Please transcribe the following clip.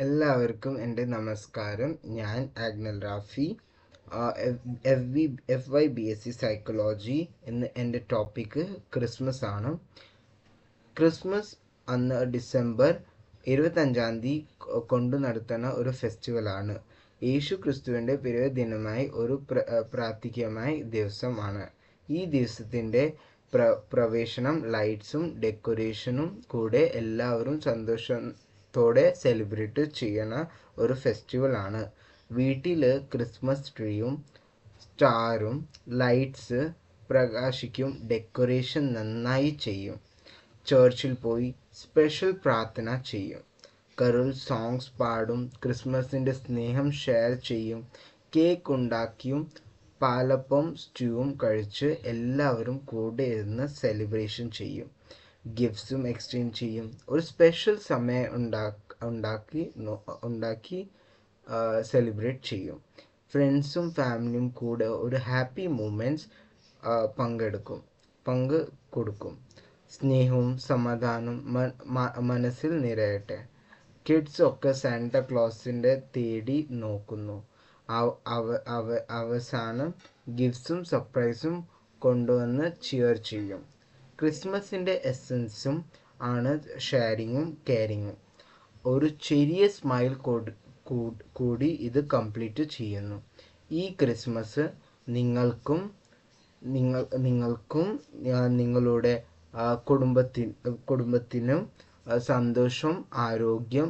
എല്ലാവർക്കും എൻ്റെ നമസ്കാരം. ഞാൻ Agnel Rafi. FY BSc psychology എന്ന് എൻ്റെ ടോപ്പിക്ക് ക്രിസ്മസ് ആണ്. ക്രിസ്മസ് അന്ന് ഡിസംബർ 25 കൊണ്ടു നടത്തുന്ന ഒരു ഫെസ്റ്റിവലാണ്. യേശു ക്രിസ്തുവിൻ്റെ പിറവി ദിനമായി ഒരു പ്രാർത്ഥികമായ ദിവസമാണ്. ഈ ദിവസത്തിൻ്റെ പ്രവേശനം ലൈറ്റ്സും ഡെക്കറേഷനും കൂടെ എല്ലാവരും സന്തോഷത്തോടെ സെലിബ്രേറ്റ് ചെയ്യുന്ന ഒരു ഫെസ്റ്റിവലാണ്. വീട്ടിൽ ക്രിസ്മസ് ട്രീയും സ്റ്റാറും ലൈറ്റ്സ് പ്രകാശിക്കും, ഡെക്കറേഷൻ നന്നായി ചെയ്യും. ചർച്ചിൽ പോയി സ്പെഷ്യൽ പ്രാർത്ഥന ചെയ്യും, കരോൾ സോങ്സ് പാടും, ക്രിസ്മസിൻ്റെ സ്നേഹം ഷെയർ ചെയ്യും, കേക്ക് ഉണ്ടാക്കിയും പാലപ്പം സ്റ്റ്യൂവും കഴിച്ച് എല്ലാവരും കൂടെ ഇരുന്ന് സെലിബ്രേഷൻ ചെയ്യും. ഗിഫ്റ്റ്സും എക്സ്ചേഞ്ച് ചെയ്യും. ഒരു സ്പെഷ്യൽ സമയം ഉണ്ടാക്കി സെലിബ്രേറ്റ് ചെയ്യും. ഫ്രണ്ട്സും ഫാമിലിയും കൂടെ ഒരു ഹാപ്പി മൂമെൻറ്റ്സ് പങ്ക് കൊടുക്കും. സ്നേഹവും സമാധാനവും മനസ്സിൽ നിറയട്ടെ. കിഡ്സ് ഒക്കെ സാന്റാ ക്ലോസിൻ്റെ തേടി നോക്കുന്നു. അവസാനം ഗിഫ്റ്റ്സും സർപ്രൈസും കൊണ്ടുവന്ന് ചിയർ ചെയ്യും. ക്രിസ്മസിൻ്റെ എസൻസും ആണ് ഷെയറിങ്ങും കെയറിങ്ങും. ഒരു ചെറിയ സ്മൈൽ കൂടി ഇത് കംപ്ലീറ്റ് ചെയ്യുന്നു. ഈ ക്രിസ്മസ് നിങ്ങൾക്കും നിങ്ങളുടെ കുടുംബത്തിനും സന്തോഷം, ആരോഗ്യം